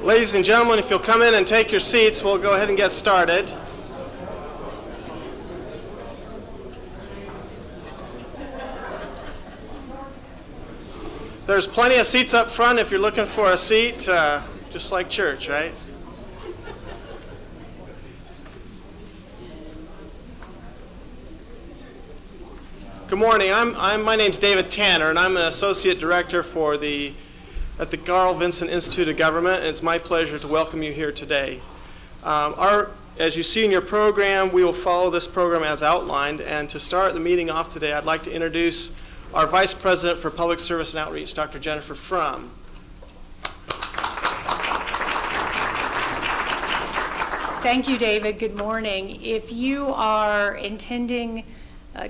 Ladies and gentlemen, if you'll come in and take your seats, we'll go ahead and get started. There's plenty of seats up front if you're looking for a seat, just like church, right? Good morning. My name's David Tanner, and I'm an associate director at the Carl Vinson Institute of Government, and it's my pleasure to welcome you here today. As you see in your program, we will follow this program as outlined, and to start the meeting off today, I'd like to introduce our Vice President for Public Service and Outreach, Dr. Jennifer Frum. Thank you, David. Good morning. If you are intending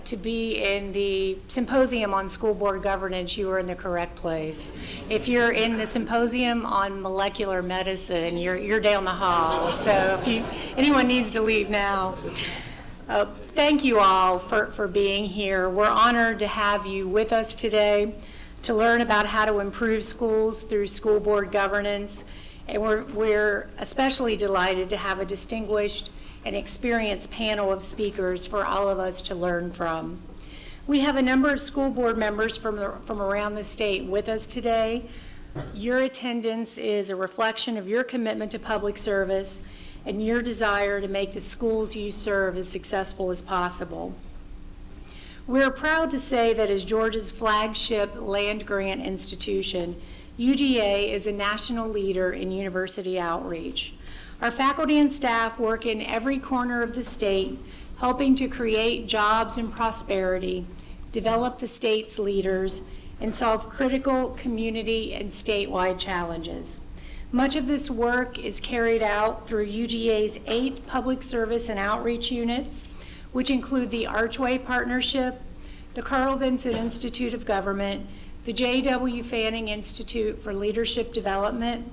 to be in the Symposium on School Board Governance, you are in the correct place. If you're in the Symposium on Molecular Medicine, you're down the hall. So if anyone needs to leave now. Thank you all for being here. We're honored to have you with us today to learn about how to improve schools through school board governance. And we're especially delighted to have a distinguished and experienced panel of speakers for all of us to learn from. We have a number of school board members from around the state with us today. Your attendance is a reflection of your commitment to public service and your desire to make the schools you serve as successful as possible. We're proud to say that as Georgia's flagship land-grant institution, UGA is a national leader in university outreach. Our faculty and staff work in every corner of the state, helping to create jobs and prosperity, develop the state's leaders, and solve critical community and statewide challenges. Much of this work is carried out through UGA's 8 public service and outreach units, which include the Archway Partnership, the Carl Vinson Institute of Government, the J.W. Fanning Institute for Leadership Development,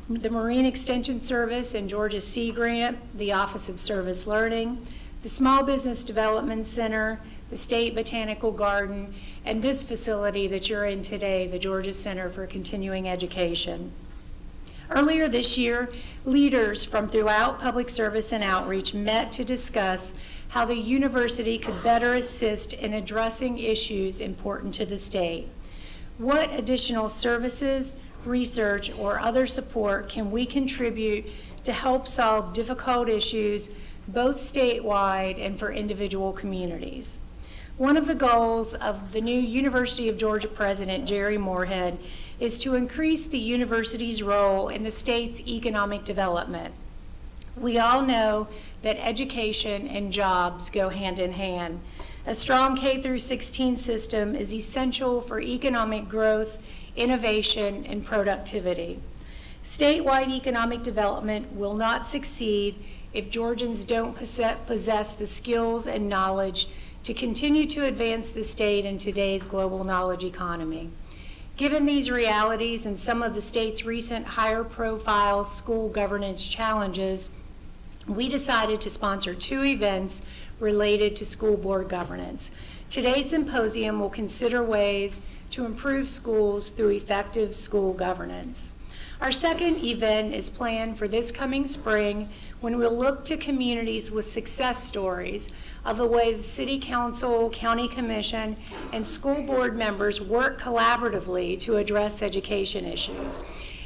the Marine Extension Service and Georgia Sea Grant, the Office of Service Learning, the Small Business Development Center, the State Botanical Garden, and this facility that you're in today, the Georgia Center for Continuing Education. Earlier this year, leaders from throughout public service and outreach met to discuss how the university could better assist in addressing issues important to the state. What additional services, research, or other support can we contribute to help solve difficult issues both statewide and for individual communities? One of the goals of the new University of Georgia President, Jerry Moorhead, is to increase the university's role in the state's economic development. We all know that education and jobs go hand in hand. A strong K-16 system is essential for economic growth, innovation, and productivity. Statewide economic development will not succeed if Georgians don't possess the skills and knowledge to continue to advance the state in today's global knowledge economy. Given these realities and some of the state's recent higher profile school governance challenges, we decided to sponsor 2 events related to school board governance. Today's symposium will consider ways to improve schools through effective school governance. Our second event is planned for this coming spring when we'll look to communities with success stories of the way the City Council, County Commission, and school board members work collaboratively to address education issues.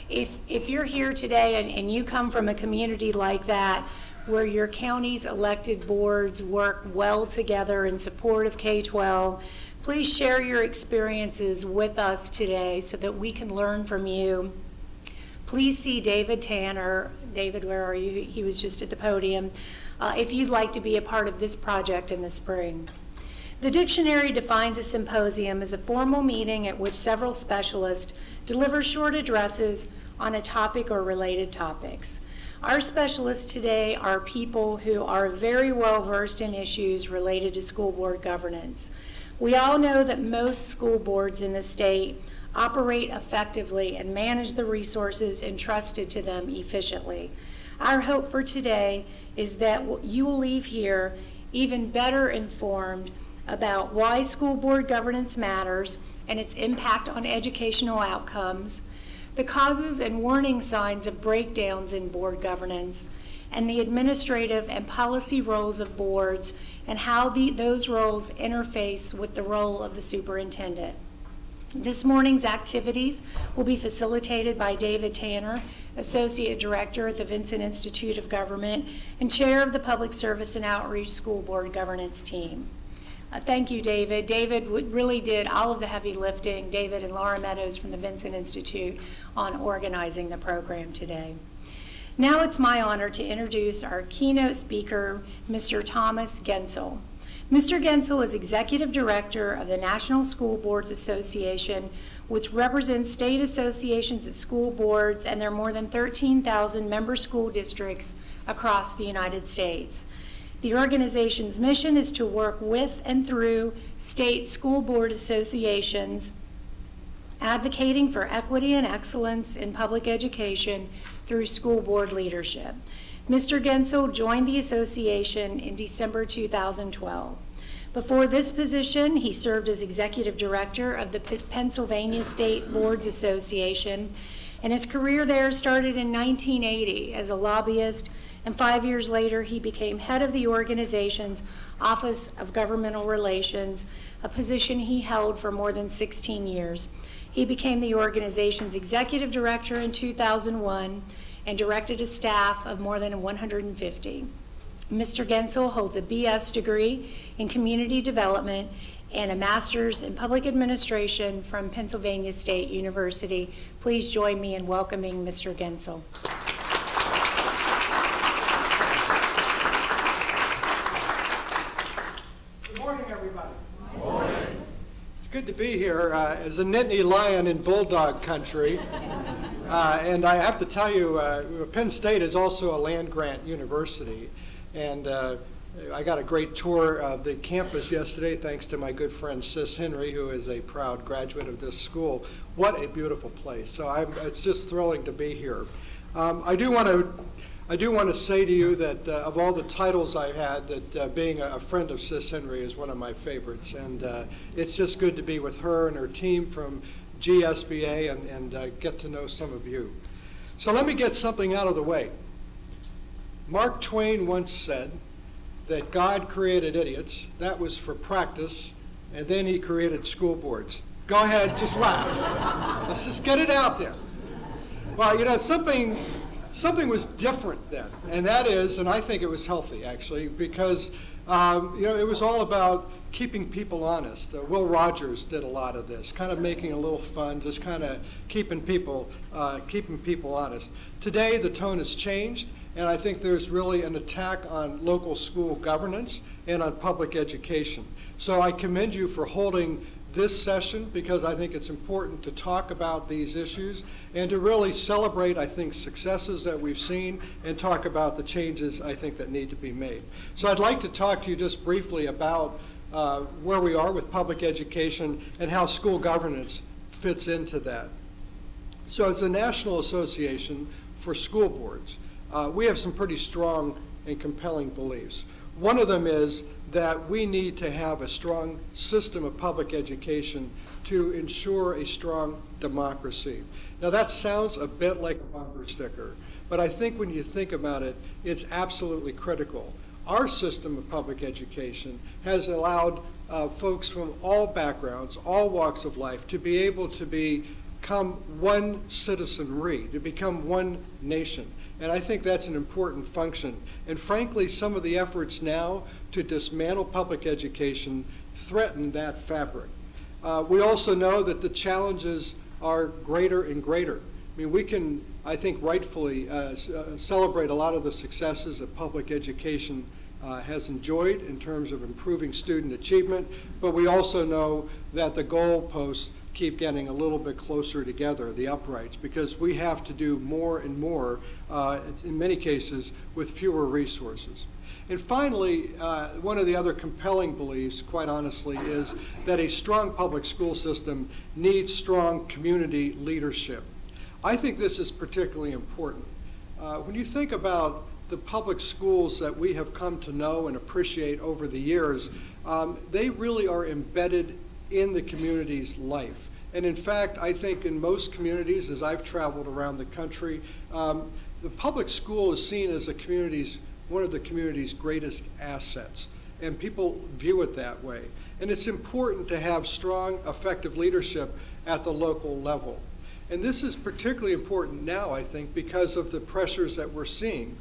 If you're here today and you come from a community like that, where your county's elected boards work well together in support of K-12, please share your experiences with us today so that we can learn from you. Please see David Tanner. David, where are you? He was just at the podium. If you'd like to be a part of this project in the spring. The dictionary defines a symposium as a formal meeting at which several specialists deliver short addresses on a topic or related topics. Our specialists today are people who are very well versed in issues related to school board governance. We all know that most school boards in the state operate effectively and manage the resources entrusted to them efficiently. Our hope for today is that you will leave here even better informed about why school board governance matters and its impact on educational outcomes, the causes and warning signs of breakdowns in board governance, and the administrative and policy roles of boards and how those roles interface with the role of the superintendent. This morning's activities will be facilitated by David Tanner, Associate Director at the Vincent Institute of Government and Chair of the Public Service and Outreach School Board Governance Team. Thank you, David. David really did all of the heavy lifting, David and Laura Meadows from the Vincent Institute, on organizing the program today. Now it's my honor to introduce our keynote speaker, Mr. Thomas Gentzel. Mr. Gentzel is Executive Director of the National School Boards Association, which represents state associations of school boards and their more than 13,000 member school districts across the United States. The organization's mission is to work with and through state school board associations, advocating for equity and excellence in public education through school board leadership. Mr. Gentzel joined the association in December 2012. Before this position, he served as Executive Director of the Pennsylvania State Boards Association, and his career there started in 1980 as a lobbyist, and 5 years later he became head of the organization's Office of Governmental Relations, a position he held for more than 16 years. He became the organization's Executive Director in 2001 and directed a staff of more than 150. Mr. Gentzel holds a BS degree in Community Development and a Master's in Public Administration from Pennsylvania State University. Please join me in welcoming Mr. Gentzel. Good morning, everybody. Good morning. It's good to be here as a Nittany Lion in Bulldog country. And I have to tell you, Penn State is also a land-grant university. And I got a great tour of the campus yesterday, thanks to my good friend Sis Henry, who is a proud graduate of this school. What a beautiful place. So it's just thrilling to be here. I do want to say to you that of all the titles I've had, that being a friend of Sis Henry is one of my favorites. And it's just good to be with her and her team from GSBA and get to know some of you. So let me get something out of the way. Mark Twain once said that God created idiots. That was for practice, and then he created school boards. Go ahead, just laugh. Let's just get it out there. Well, you know, something was different then, and that is, and I think it was healthy actually, because you know, it was all about keeping people honest. Will Rogers did a lot of this, kind of making a little fun, just kind of keeping people honest. Today, the tone has changed, and I think there's really an attack on local school governance and on public education. So I commend you for holding this session, because I think it's important to talk about these issues and to really celebrate, I think, successes that we've seen and talk about the changes, I think, that need to be made. So I'd like to talk to you just briefly about where we are with public education and how school governance fits into that. So it's a National Association for School Boards. We have some pretty strong and compelling beliefs. One of them is that we need to have a strong system of public education to ensure a strong democracy. Now that sounds a bit like a bumper sticker, but I think when you think about it, it's absolutely critical. Our system of public education has allowed folks from all backgrounds, all walks of life, to be able to become one citizenry, to become one nation. And I think that's an important function. And frankly, some of the efforts now to dismantle public education threaten that fabric. We also know that the challenges are greater and greater. I mean, we can, I think, rightfully celebrate a lot of the successes that public education has enjoyed in terms of improving student achievement, but we also know that the goalposts keep getting a little bit closer together, the uprights, because we have to do more and more, in many cases, with fewer resources. And finally, one of the other compelling beliefs, quite honestly, is that a strong public school system needs strong community leadership. I think this is particularly important. When you think about the public schools that we have come to know and appreciate over the years, they really are embedded in the community's life. And in fact, I think in most communities, as I've traveled around the country, the public school is seen as one of the community's greatest assets. And people view it that way. And it's important to have strong, effective leadership at the local level. And this is particularly important now, I think, because of the pressures that we're seeing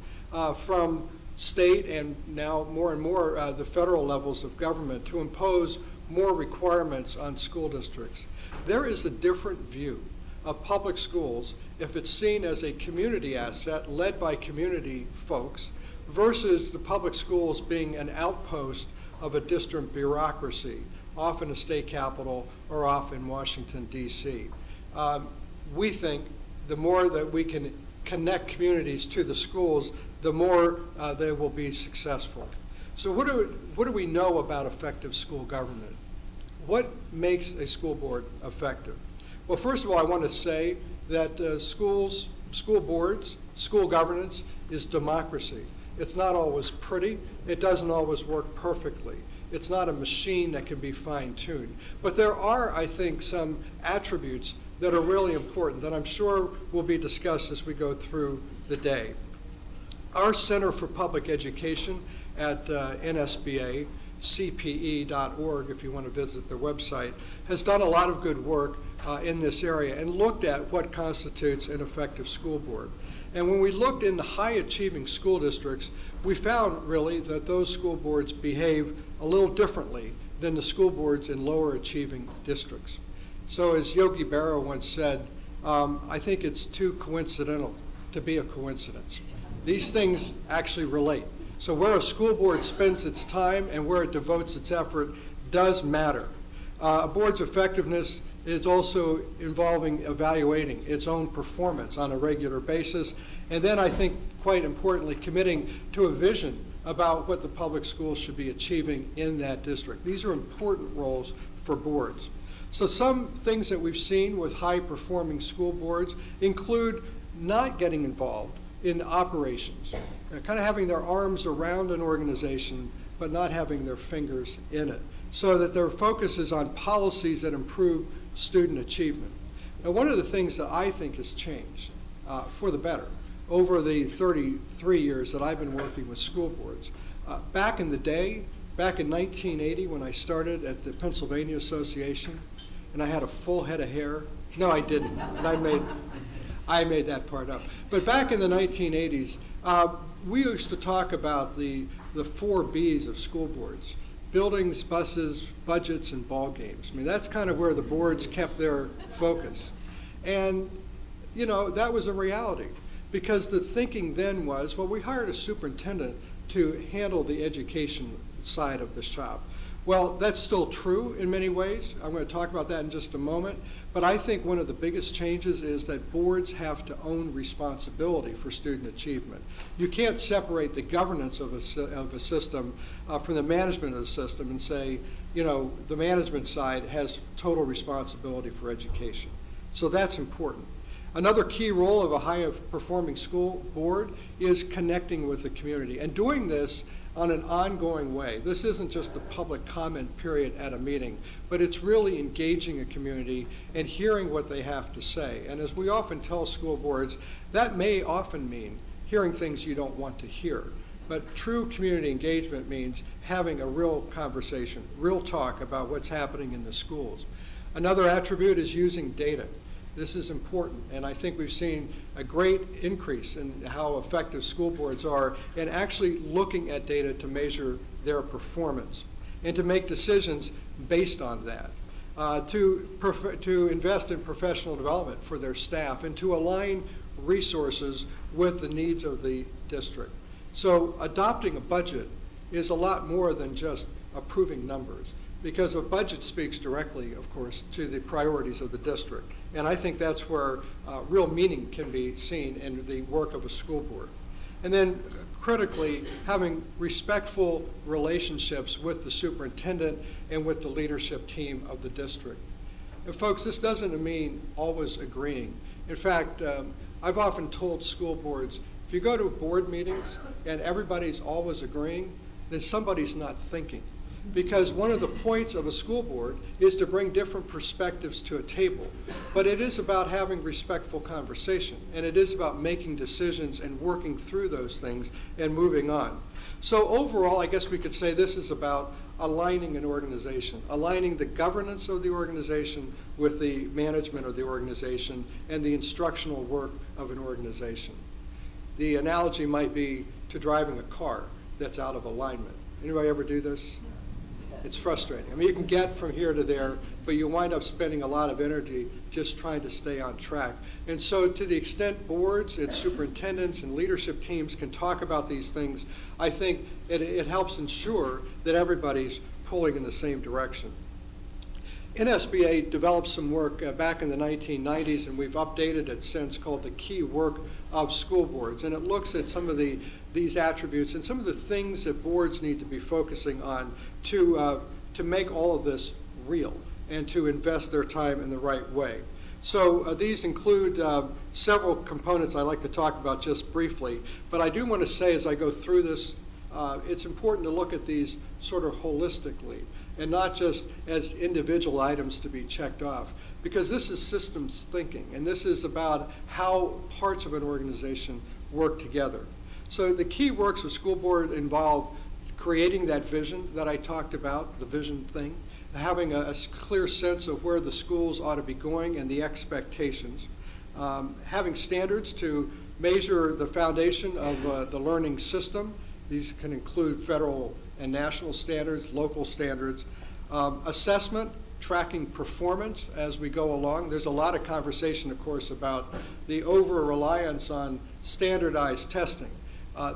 from state and now more and more the federal levels of government to impose more requirements on school districts. There is a different view of public schools if it's seen as a community asset led by community folks versus the public schools being an outpost of a district bureaucracy, often a state capital or off in Washington, D.C. We think the more that we can connect communities to the schools, the more they will be successful. So what do we know about effective school government? What makes a school board effective? Well, first of all, I want to say that schools, school boards, school governance is democracy. It's not always pretty. It doesn't always work perfectly. It's not a machine that can be fine-tuned. But there are, I think, some attributes that are really important that I'm sure will be discussed as we go through the day. Our Center for Public Education at NSBA, cpe.org, if you want to visit their website, has done a lot of good work in this area and looked at what constitutes an effective school board. And when we looked in the high-achieving school districts, we found really that those school boards behave a little differently than the school boards in lower-achieving districts. So as Yogi Berra once said, I think it's too coincidental to be a coincidence. These things actually relate. So where a school board spends its time and where it devotes its effort does matter. A board's effectiveness is also involving evaluating its own performance on a regular basis, and then I think quite importantly committing to a vision about what the public schools should be achieving in that district. These are important roles for boards. So some things that we've seen with high-performing school boards include not getting involved in operations, kind of having their arms around an organization but not having their fingers in it, so that their focus is on policies that improve student achievement. Now, one of the things that I think has changed for the better over the 33 years that I've been working with school boards, back in the day, back in 1980 when I started at the Pennsylvania Association, and I had a full head of hair. No, I didn't, and I made that part up. But back in the 1980s, we used to talk about the 4 B's of school boards: buildings, buses, budgets, and ball games. I mean, that's kind of where the boards kept their focus. And, you know, that was a reality because the thinking then was, well, we hired a superintendent to handle the education side of the shop. Well, that's still true in many ways. I'm going to talk about that in just a moment. But I think one of the biggest changes is that boards have to own responsibility for student achievement. You can't separate the governance of a system from the management of the system and say, you know, the management side has total responsibility for education. So that's important. Another key role of a high-performing school board is connecting with the community and doing this on an ongoing way. This isn't just a public comment period at a meeting, but it's really engaging a community and hearing what they have to say. And as we often tell school boards, that may often mean hearing things you don't want to hear. But true community engagement means having a real conversation, real talk about what's happening in the schools. Another attribute is using data. This is important, and I think we've seen a great increase in how effective school boards are in actually looking at data to measure their performance and to make decisions based on that, to invest in professional development for their staff and to align resources with the needs of the district. So adopting a budget is a lot more than just approving numbers, because a budget speaks directly, of course, to the priorities of the district. And I think that's where real meaning can be seen in the work of a school board. And then critically, having respectful relationships with the superintendent and with the leadership team of the district. And folks, this doesn't mean always agreeing. In fact, I've often told school boards, if you go to board meetings and everybody's always agreeing, then somebody's not thinking. because one of the points of a school board is to bring different perspectives to a table. But it is about having respectful conversation, and it is about making decisions and working through those things and moving on. So overall, I guess we could say this is about aligning an organization, aligning the governance of the organization with the management of the organization and the instructional work of an organization. The analogy might be to driving a car that's out of alignment. Anybody ever do this? It's frustrating. I mean, you can get from here to there, but you wind up spending a lot of energy just trying to stay on track. And so to the extent boards and superintendents and leadership teams can talk about these things, I think it helps ensure that everybody's pulling in the same direction. NSBA developed some work back in the 1990s, and we've updated it since, called the Key Work of School Boards. And it looks at some of these attributes and some of the things that boards need to be focusing on to make all of this real and to invest their time in the right way. So these include several components I'd like to talk about just briefly, but I do want to say as I go through this, it's important to look at these sort of holistically and not just as individual items to be checked off, because this is systems thinking, and this is about how parts of an organization work together. So the key works of school board involve creating that vision that I talked about, the vision thing, having a clear sense of where the schools ought to be going and the expectations, having standards to measure the foundation of the learning system. These can include federal and national standards, local standards, assessment, tracking performance as we go along. There's a lot of conversation, of course, about the over-reliance on standardized testing.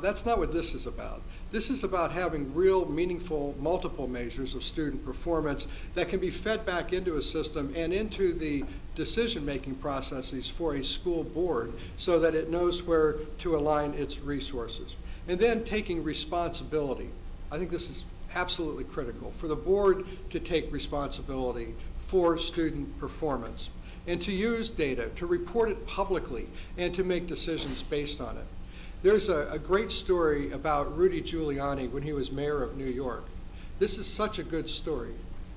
That's not what this is about. This is about having real, meaningful, multiple measures of student performance that can be fed back into a system and into the decision-making processes for a school board so that it knows where to align its resources. And then taking responsibility. I think this is absolutely critical for the board to take responsibility for student performance and to use data, to report it publicly, and to make decisions based on it. There's a great story about Rudy Giuliani when he was mayor of New York. This is such a good story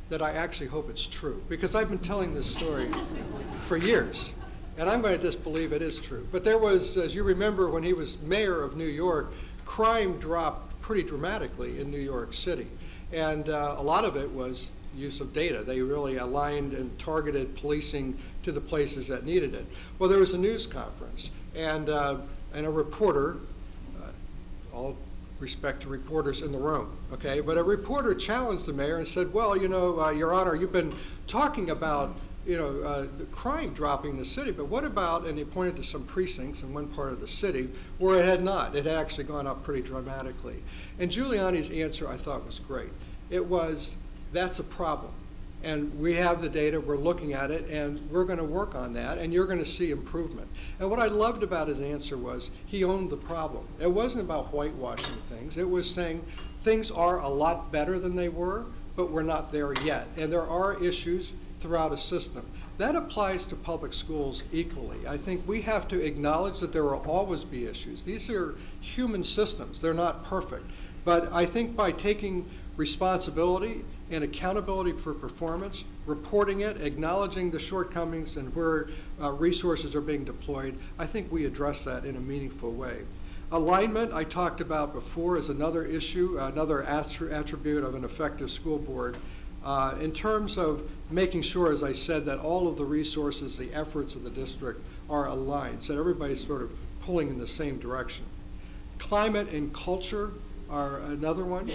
that I actually hope it's true, because I've been telling this story for years, and I'm going to just believe it is true. But there was, as you remember, when he was mayor of New York, crime dropped pretty dramatically in New York City, and a lot of it was use of data. They really aligned and targeted policing to the places that needed it. Well, there was a news conference, and a reporter, all respect to reporters in the room, okay, but a reporter challenged the mayor and said, well, you know, Your Honor, you've been talking about, the crime dropping in the city, but what about, and he pointed to some precincts in one part of the city where it had not. It had actually gone up pretty dramatically. And Giuliani's answer, I thought, was great. It was, that's a problem. And we have the data, we're looking at it, and we're going to work on that, and you're going to see improvement. And what I loved about his answer was he owned the problem. It wasn't about whitewashing things. It was saying things are a lot better than they were, but we're not there yet. And there are issues throughout a system. That applies to public schools equally. I think we have to acknowledge that there will always be issues. These are human systems. They're not perfect. But I think by taking responsibility and accountability for performance, reporting it, acknowledging the shortcomings and where resources are being deployed, I think we address that in a meaningful way. Alignment, I talked about before, is another issue, another attribute of an effective school board. In terms of making sure, as I said, that all of the resources, the efforts of the district are aligned, so everybody's sort of pulling in the same direction. Climate and culture are another one,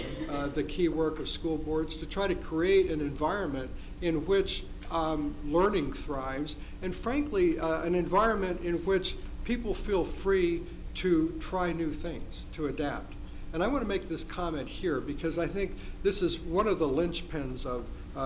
the key work of school boards, to try to create an environment in which learning thrives, and frankly, an environment in which people feel free to try new things, to adapt. And I want to make this comment here because I think this is one of the linchpins of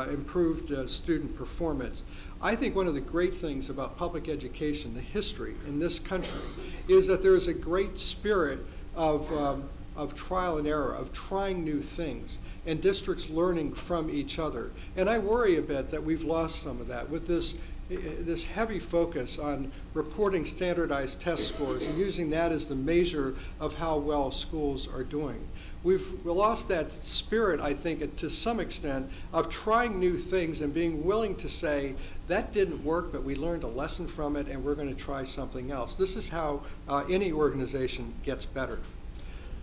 improved student performance. I think one of the great things about public education, the history in this country, is that there is a great spirit of trial and error, of trying new things, and districts learning from each other. And I worry a bit that we've lost some of that with this this heavy focus on reporting standardized test scores and using that as the measure of how well schools are doing. We've lost that spirit, I think, to some extent, of trying new things and being willing to say, that didn't work, but we learned a lesson from it, and we're going to try something else. This is how any organization gets better.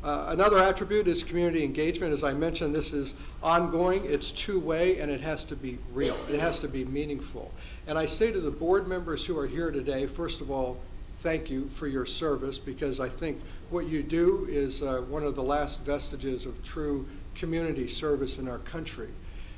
Another attribute is community engagement. As I mentioned, this is ongoing, it's two-way, and it has to be real. It has to be meaningful. And I say to the board members who are here today, first of all, thank you for your service, because I think what you do is one of the last vestiges of true community service in our country.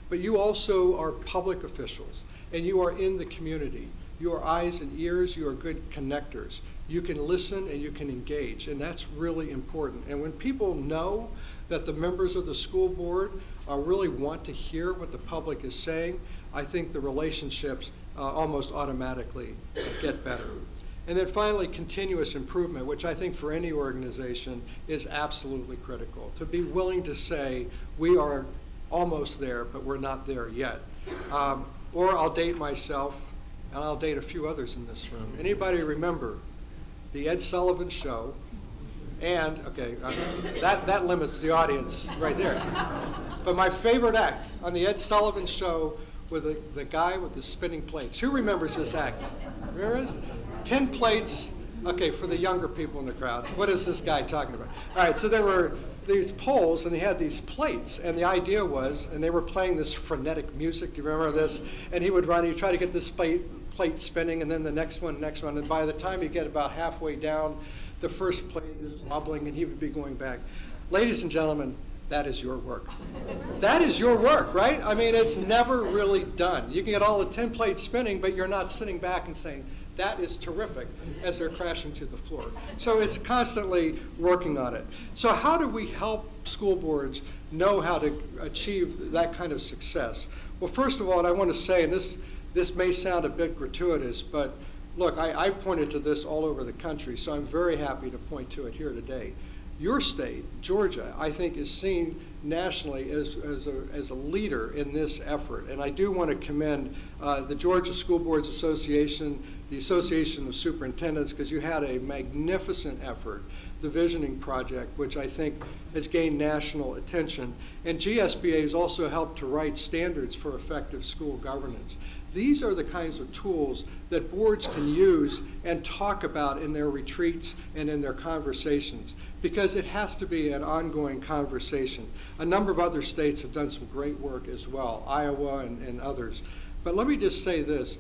But you also are public officials, and you are in the community. You are eyes and ears, you are good connectors. You can listen and you can engage, and that's really important. And when people know that the members of the school board really want to hear what the public is saying, I think the relationships almost automatically get better. And then finally, continuous improvement, which I think for any organization is absolutely critical. To be willing to say, we are almost there, but we're not there yet. Or I'll date myself, and I'll date a few others in this room. Anybody remember the Ed Sullivan Show? And, okay, that limits the audience right there. But my favorite act on the Ed Sullivan Show with the guy with the spinning plates. Who remembers this act? Remember this? 10 plates. Okay, for the younger people in the crowd, what is this guy talking about? All right, so there were these poles, and they had these plates, and the idea was, and they were playing this frenetic music. Do you remember this? And he would run, he'd try to get this plate spinning, and then the next one, and by the time you get about halfway down, the first plate is wobbling, and he would be going back. Ladies and gentlemen, that is your work. That is your work, right? I mean, it's never really done. You can get all the 10 plates spinning, but you're not sitting back and saying, that is terrific, as they're crashing to the floor. So it's constantly working on it. So how do we help school boards know how to achieve that kind of success? Well, first of all, and I want to say, and this may sound a bit gratuitous, but look, I pointed to this all over the country, so I'm very happy to point to it here today. Your state, Georgia, I think is seen nationally as a leader in this effort. And I do want to commend the Georgia School Boards Association, the Association of Superintendents, because you had a magnificent effort, the Visioning Project, which I think has gained national attention. And GSBA has also helped to write standards for effective school governance. These are the kinds of tools that boards can use and talk about in their retreats and in their conversations, because it has to be an ongoing conversation. A number of other states have done some great work as well, Iowa and others. But let me just say this,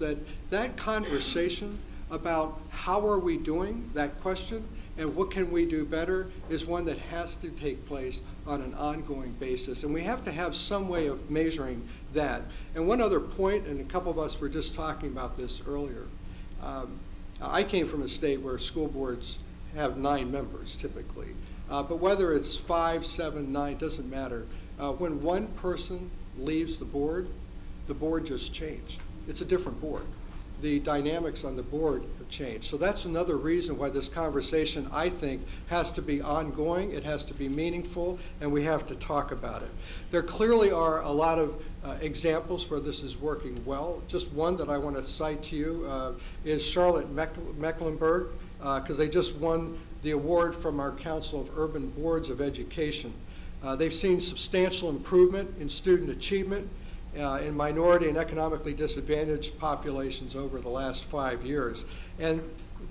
that conversation about how are we doing, that question, and what can we do better, is one that has to take place on an ongoing basis. And we have to have some way of measuring that. And one other point, and a couple of us were just talking about this earlier. I came from a state where school boards have 9 members typically. But whether it's 5, 7, 9, doesn't matter. When one person leaves the board just changed. It's a different board. The dynamics on the board have changed. So that's another reason why this conversation, I think, has to be ongoing, it has to be meaningful, and we have to talk about it. There clearly are a lot of examples where this is working well. Just one that I want to cite to you is Charlotte Mecklenburg, because they just won the award from our Council of Urban Boards of Education. They've seen substantial improvement in student achievement in minority and economically disadvantaged populations over the last 5 years. And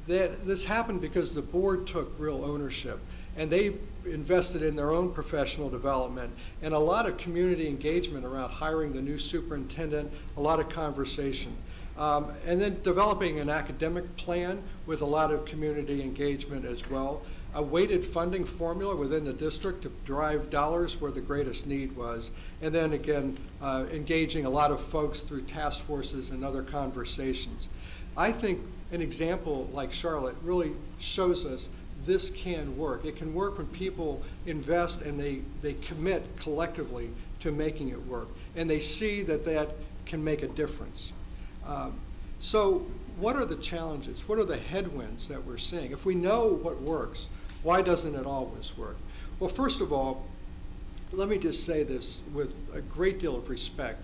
this happened because the board took real ownership, and they invested in their own professional development and a lot of community engagement around hiring the new superintendent, a lot of conversation. And then developing an academic plan with a lot of community engagement as well. A weighted funding formula within the district to drive dollars where the greatest need was. And then again, engaging a lot of folks through task forces and other conversations. I think an example like Charlotte really shows us this can work. It can work when people invest and they commit collectively to making it work. And they see that can make a difference. So what are the challenges? What are the headwinds that we're seeing? If we know what works, why doesn't it always work? Well, first of all, let me just say this with a great deal of respect.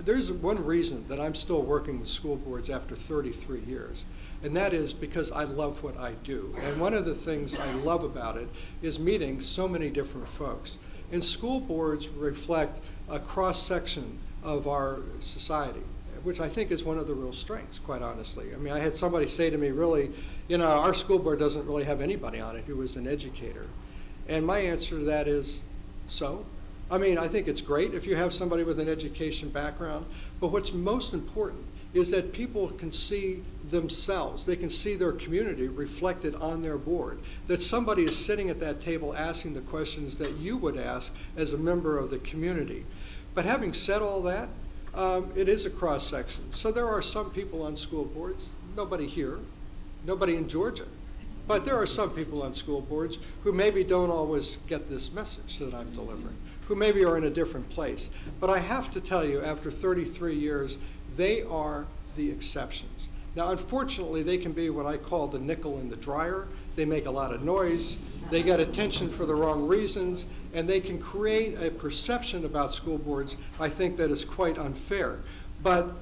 There's one reason that I'm still working with school boards after 33 years, and that is because I love what I do. And one of the things I love about it is meeting so many different folks. And school boards reflect a cross-section of our society, which I think is one of the real strengths, quite honestly. I mean, I had somebody say to me, really, our school board doesn't really have anybody on it who was an educator. And my answer to that is, so? I mean, I think it's great if you have somebody with an education background, but what's most important is that people can see themselves, they can see their community reflected on their board, that somebody is sitting at that table asking the questions that you would ask as a member of the community. But having said all that, it is a cross-section. So there are some people on school boards, nobody here, nobody in Georgia, but there are some people on school boards who maybe don't always get this message that I'm delivering, who maybe are in a different place. But I have to tell you, after 33 years, they are the exceptions. Now, unfortunately, they can be what I call the nickel in the dryer. They make a lot of noise, they get attention for the wrong reasons, and they can create a perception about school boards, I think, that is quite unfair. But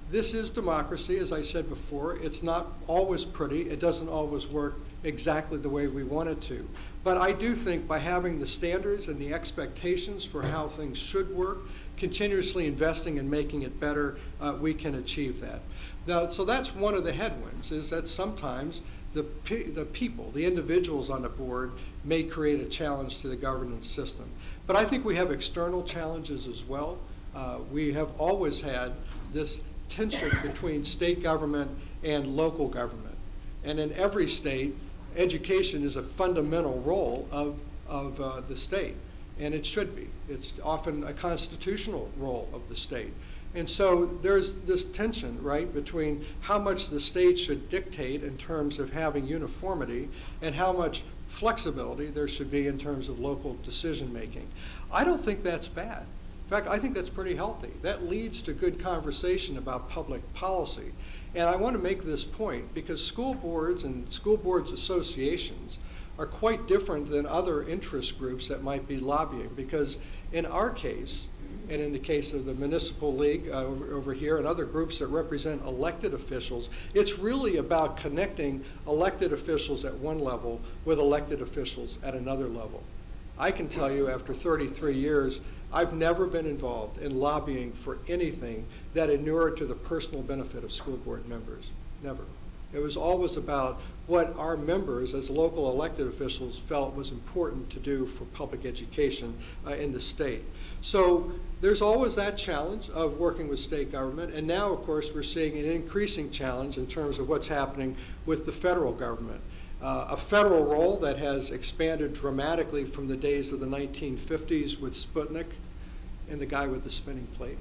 this is democracy, as I said before. It's not always pretty. It doesn't always work exactly the way we want it to. But I do think by having the standards and the expectations for how things should work, continuously investing and making it better, we can achieve that. Now, so that's one of the headwinds, is that sometimes the people, the individuals on the board, may create a challenge to the governance system. But I think we have external challenges as well. We have always had this tension between state government and local government. And in every state, education is a fundamental role of the state, and it should be. It's often a constitutional role of the state. And so there's this tension, right, between how much the state should dictate in terms of having uniformity and how much flexibility there should be in terms of local decision making. I don't think that's bad. In fact, I think that's pretty healthy. That leads to good conversation about public policy. And I want to make this point because school boards and school boards associations are quite different than other interest groups that might be lobbying, because in our case, and in the case of the Municipal League over here and other groups that represent elected officials, it's really about connecting elected officials at one level with elected officials at another level. I can tell you after 33 years, I've never been involved in lobbying for anything that inured to the personal benefit of school board members. Never. It was always about what our members as local elected officials felt was important to do for public education in the state. So there's always that challenge of working with state government, and now, of course, we're seeing an increasing challenge in terms of what's happening with the federal government. A federal role that has expanded dramatically from the days of the 1950s with Sputnik and the guy with the spinning plate.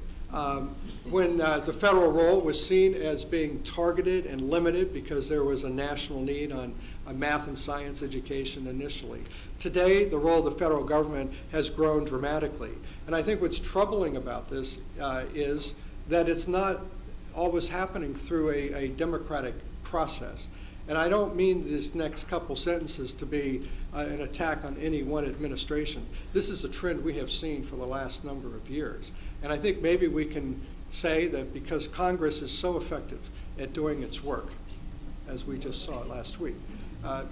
When the federal role was seen as being targeted and limited because there was a national need on math and science education initially. Today, the role of the federal government has grown dramatically. And I think what's troubling about this is that it's not always happening through a democratic process. And I don't mean these next couple sentences to be an attack on any one administration. This is a trend we have seen for the last number of years. And I think maybe we can say that because Congress is so effective at doing its work, as we just saw last week,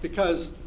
because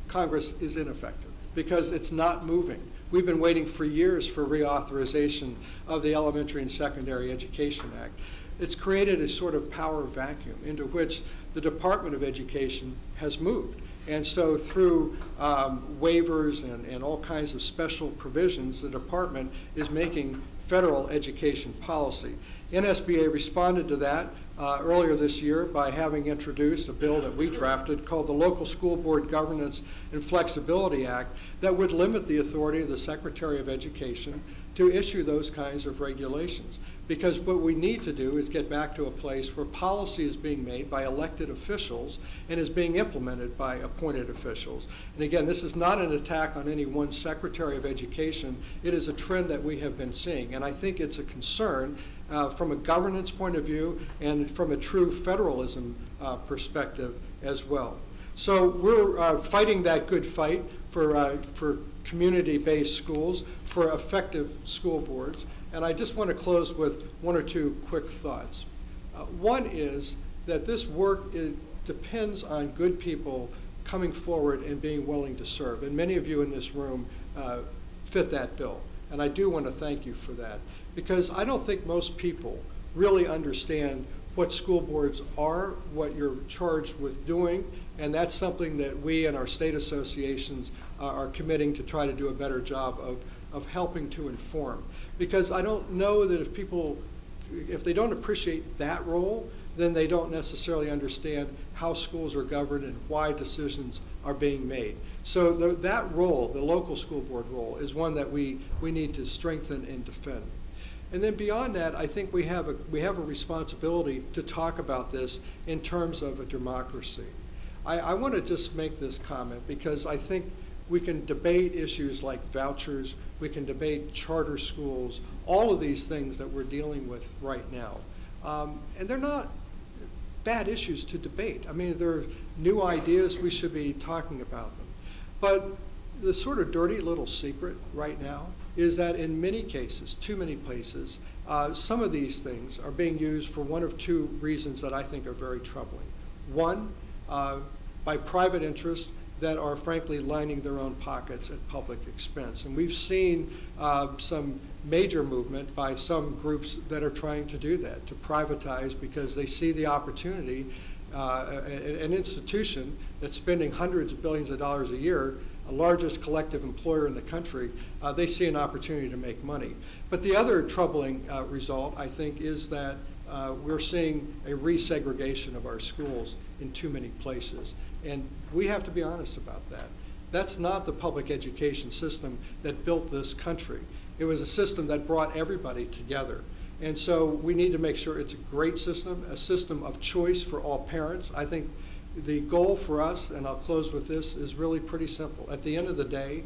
Congress is ineffective, because it's not moving. We've been waiting for years for reauthorization of the Elementary and Secondary Education Act. It's created a sort of power vacuum into which the Department of Education has moved. And so through waivers and all kinds of special provisions, the department is making federal education policy. NSBA responded to that earlier this year by having introduced a bill that we drafted called the Local School Board Governance and Flexibility Act that would limit the authority of the Secretary of Education to issue those kinds of regulations. Because what we need to do is get back to a place where policy is being made by elected officials and is being implemented by appointed officials. And again, this is not an attack on any one Secretary of Education. It is a trend that we have been seeing. And I think it's a concern from a governance point of view and from a true federalism perspective as well. So we're fighting that good fight for community-based schools, for effective school boards. And I just want to close with one or two quick thoughts. One is that this work depends on good people coming forward and being willing to serve. And many of you in this room fit that bill. And I do want to thank you for that, because I don't think most people really understand what school boards are, what you're charged with doing, and that's something that we and our state associations are committing to try to do a better job of helping to inform. Because I don't know that if they don't appreciate that role, then they don't necessarily understand how schools are governed and why decisions are being made. So that role, the local school board role, is one that we need to strengthen and defend. And then beyond that, I think we have a responsibility to talk about this in terms of a democracy. I want to just make this comment because I think we can debate issues like vouchers, we can debate charter schools, all of these things that we're dealing with right now. And they're not bad issues to debate. I mean, they're new ideas, we should be talking about them. But the sort of dirty little secret right now is that in many cases, too many places, some of these things are being used for one of two reasons that I think are very troubling. One, by private interests that are frankly lining their own pockets at public expense. And we've seen some major movement by some groups that are trying to do that, to privatize because they see the opportunity. An institution that's spending hundreds of billions of dollars a year, the largest collective employer in the country, they see an opportunity to make money. But the other troubling result, I think, is that we're seeing a resegregation of our schools in too many places. And we have to be honest about that. That's not the public education system that built this country. It was a system that brought everybody together. And so we need to make sure it's a great system, a system of choice for all parents. I think the goal for us, and I'll close with this, is really pretty simple. At the end of the day,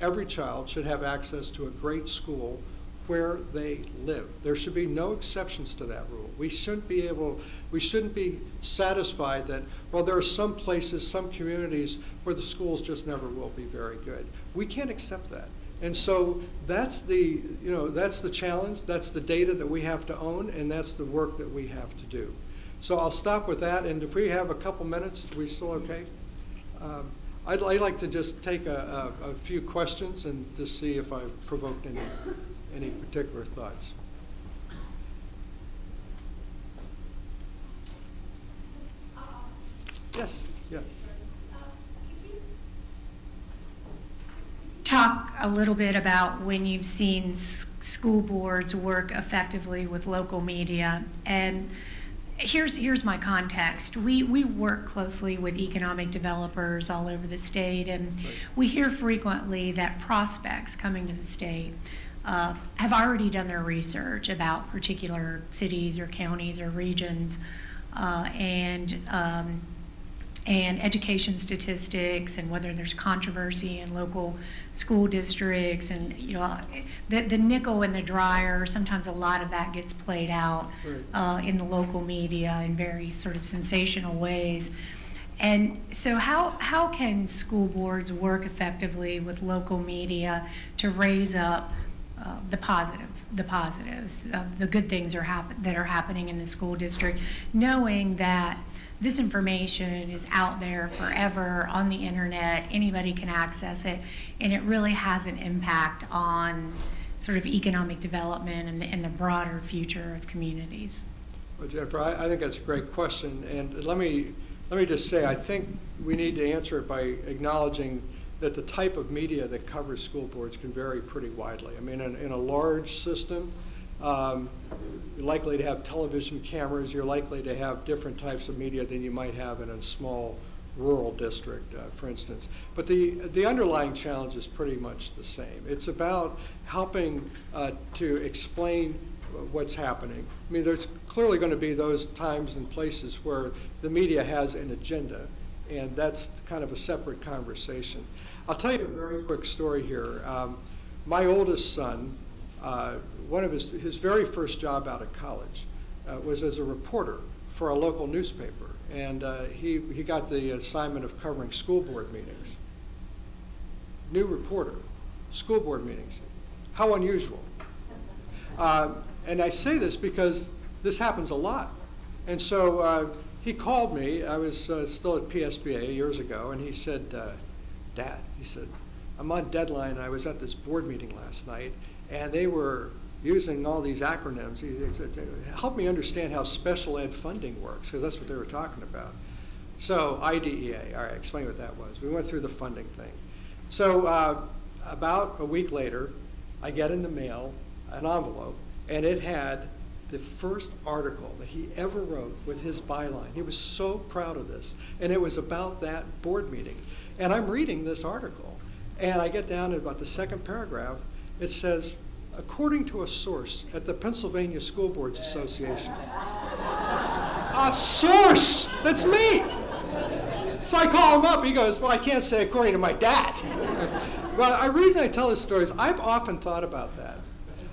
every child should have access to a great school where they live. There should be no exceptions to that rule. We shouldn't be satisfied that, well, there are some places, some communities where the schools just never will be very good. We can't accept that. And so that's the challenge, that's the data that we have to own, and that's the work that we have to do. So I'll stop with that, and if we have a couple minutes, are we still okay? I'd like to just take a few questions and just see if I've provoked any particular thoughts. Yes, yeah. Talk a little bit about when you've seen school boards work effectively with local media. And here's my context. We work closely with economic developers all over the state, and we hear frequently that prospects coming to the state have already done their research about particular cities or counties or regions, and education statistics, and whether there's controversy in local school districts, and the nickel and the dryer. Sometimes a lot of that gets played out in the local media in very sort of sensational ways. And so how can school boards work effectively with local media to raise up the positives, the good things that are happening in the school district, knowing that this information is out there forever on the internet, anybody can access it, and it really has an impact on sort of economic development and the broader future of communities? Well, Jennifer, I think that's a great question, and let me just say, I think we need to answer it by acknowledging that the type of media that covers school boards can vary pretty widely. I mean, in a large system, you're likely to have television cameras, you're likely to have different types of media than you might have in a small rural district, for instance. But the underlying challenge is pretty much the same. It's about helping to explain what's happening. I mean, there's clearly going to be those times and places where the media has an agenda, and that's kind of a separate conversation. I'll tell you a very quick story here. My oldest son, one of his very first job out of college was as a reporter for a local newspaper, and he got the assignment of covering school board meetings. New reporter, school board meetings. How unusual. And I say this because this happens a lot. And so he called me. I was still at PSBA years ago, and he said, Dad, he said, I'm on deadline. I was at this board meeting last night, and they were using all these acronyms. He said, help me understand how special ed funding works, because that's what they were talking about. So IDEA, all right, explain what that was. We went through the funding thing. So about a week later, I get in the mail an envelope, and it had the first article that he ever wrote with his byline. He was so proud of this, and it was about that board meeting. And I'm reading this article, and I get down to about the second paragraph. It says, according to a source at the Pennsylvania School Boards Association. A source! That's me! So I call him up. He goes, well, I can't say according to my dad. Well, the reason I tell this story is I've often thought about that.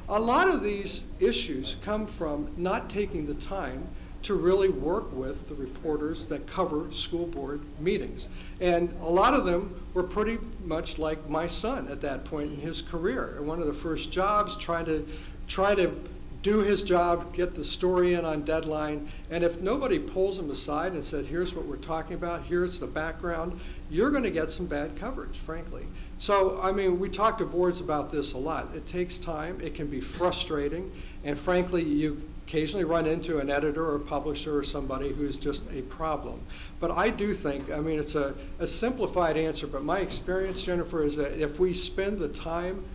A lot of these issues come from not taking the time to really work with the reporters that cover school board meetings. And a lot of them were pretty much like my son at that point in his career. One of the first jobs, trying to do his job, get the story in on deadline, and if nobody pulls him aside and said, here's what we're talking about, here's the background, you're going to get some bad coverage, frankly. So, I mean, we talk to boards about this a lot. It takes time, it can be frustrating, and frankly, you occasionally run into an editor or a publisher or somebody who's just a problem. But I do think, I mean, it's a simplified answer, but my experience, Jennifer, is that if we spend the time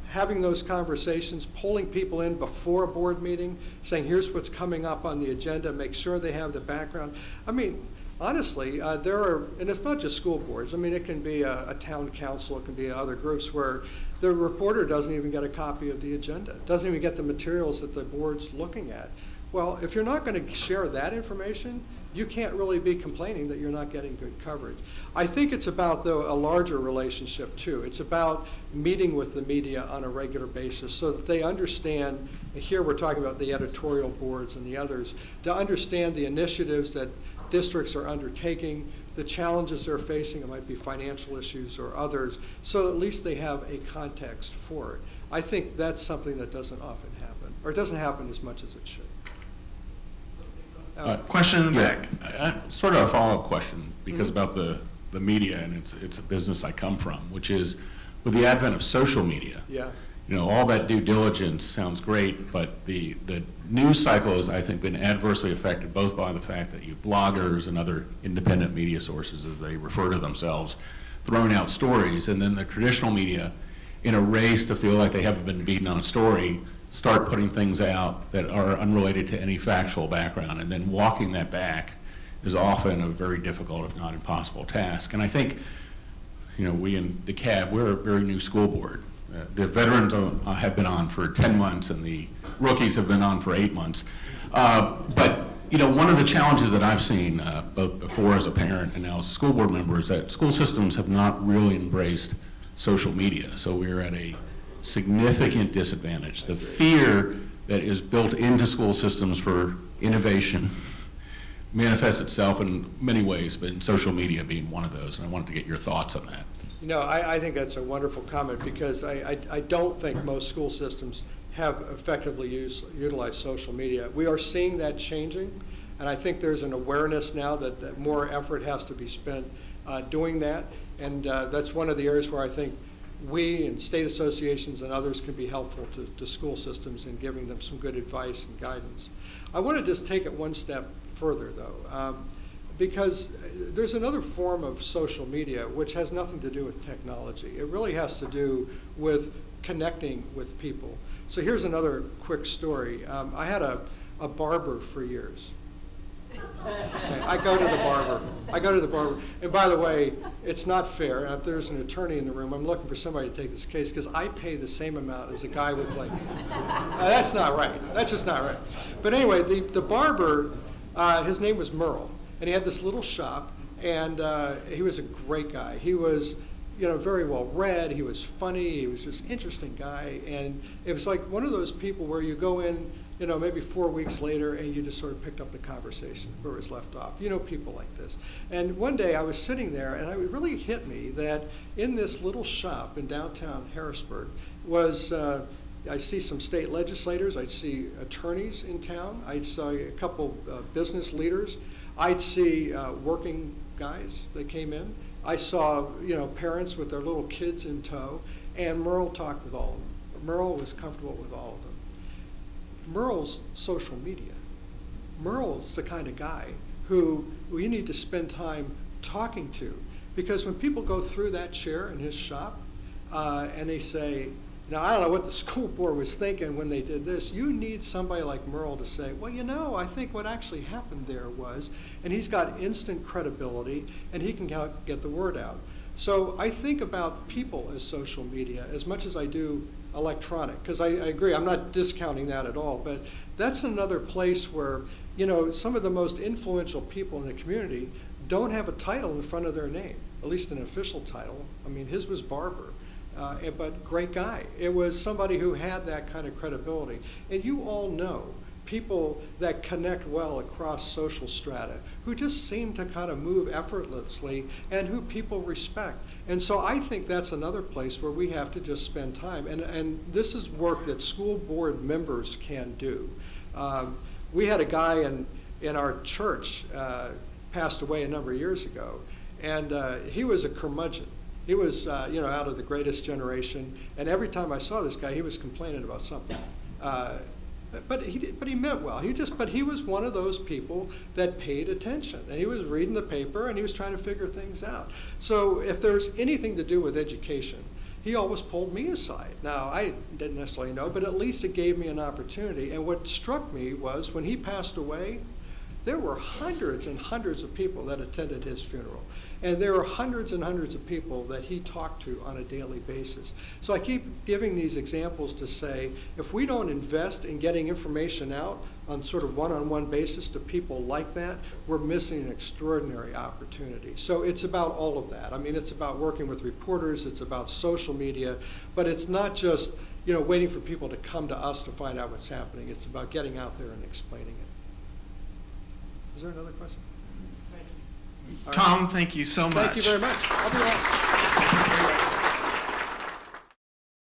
having those conversations, pulling people in before a board meeting, saying here's what's coming up on the agenda, make sure they have the background. I mean, honestly, there are, and it's not just school boards, I mean, it can be a town council, it can be other groups where the reporter doesn't even get a copy of the agenda, doesn't even get the materials that the board's looking at. Well, if you're not going to share that information, you can't really be complaining that you're not getting good coverage. I think it's about, though, a larger relationship, too. It's about meeting with the media on a regular basis so that they understand, and here we're talking about the editorial boards and the others, to understand the initiatives that districts are undertaking, the challenges they're facing, it might be financial issues or others, so at least they have a context for it. I think that's something that doesn't often happen, or it doesn't happen as much as it should. Question in the back. Sort of a follow-up question, because about the media, and it's a business I come from, which is with the advent of social media. Yeah. You know, all that due diligence sounds great, but the news cycle has, I think, been adversely affected both by the fact that you have bloggers and other independent media sources, as they refer to themselves, throwing out stories, and then the traditional media, in a race to feel like they haven't been beaten on a story, start putting things out that are unrelated to any factual background, and then walking that back is often a very difficult, if not impossible, task. And I think, you know, we in DeKalb, we're a very new school board. The veterans have been on for 10 months, and the rookies have been on for 8 months. But you know, one of the challenges that I've seen, both before as a parent and now as a school board member, is that school systems have not really embraced social media. So we're at a significant disadvantage. The fear that is built into school systems for innovation manifests itself in many ways, but in social media being one of those, and I wanted to get your thoughts on that. You know, I think that's a wonderful comment, because I don't think most school systems have effectively utilized social media. We are seeing that changing, and I think there's an awareness now that more effort has to be spent doing that, and that's one of the areas where I think we and state associations and others can be helpful to school systems in giving them some good advice and guidance. I want to just take it one step further, though, because there's another form of social media which has nothing to do with technology. It really has to do with connecting with people. So here's another quick story. I had a barber for years. Okay, I go to the barber. And by the way, it's not fair. And if there's an attorney in the room, I'm looking for somebody to take this case, because I pay the same amount as a guy with like, that's not right. That's just not right. But anyway, the barber, his name was Merle, and he had this little shop, and he was a great guy. He was, you know, very well read. He was funny. He was just an interesting guy. And it was like one of those people where you go in, you know, maybe 4 weeks later, and you just sort of picked up the conversation where it was left off. You know, people like this. And one day I was sitting there, and it really hit me that in this little shop in downtown Harrisburg was I see some state legislators. I'd see attorneys in town. I'd see a couple business leaders. I'd see working guys that came in. I saw, parents with their little kids in tow, and Merle talked with all of them. Merle was comfortable with all of them. Merle's social media. Merle's the kind of guy who we need to spend time talking to, because when people go through that chair in his shop and they say, now, I don't know what the school board was thinking when they did this. You need somebody like Merle to say, well, I think what actually happened there was, and he's got instant credibility, and he can get the word out. So I think about people as social media as much as I do electronic, because I agree, I'm not discounting that at all, but that's another place where, some of the most influential people in the community don't have a title in front of their name, at least an official title. I mean, his was Barber. But great guy. It was somebody who had that kind of credibility. And you all know people that connect well across social strata, who just seem to kind of move effortlessly and who people respect. And so I think that's another place where we have to just spend time. And this is work that school board members can do. We had a guy in our church, passed away a number of years ago, and he was a curmudgeon. He was, out of the greatest generation, and every time I saw this guy, he was complaining about something. But he meant well. But he was one of those people that paid attention, and he was reading the paper, and he was trying to figure things out. So if there's anything to do with education, he always pulled me aside. Now, I didn't necessarily know, but at least it gave me an opportunity. And what struck me was when he passed away, there were hundreds and hundreds of people that attended his funeral. And there were hundreds and hundreds of people that he talked to on a daily basis. So I keep giving these examples to say, if we don't invest in getting information out on sort of one-on-one basis to people like that, we're missing an extraordinary opportunity. So it's about all of that. I mean, it's about working with reporters, it's about social media, but it's not just, waiting for people to come to us to find out what's happening. It's about getting out there and explaining it. Is there another question? Tom, thank you so much. Thank you very much. I'll be right.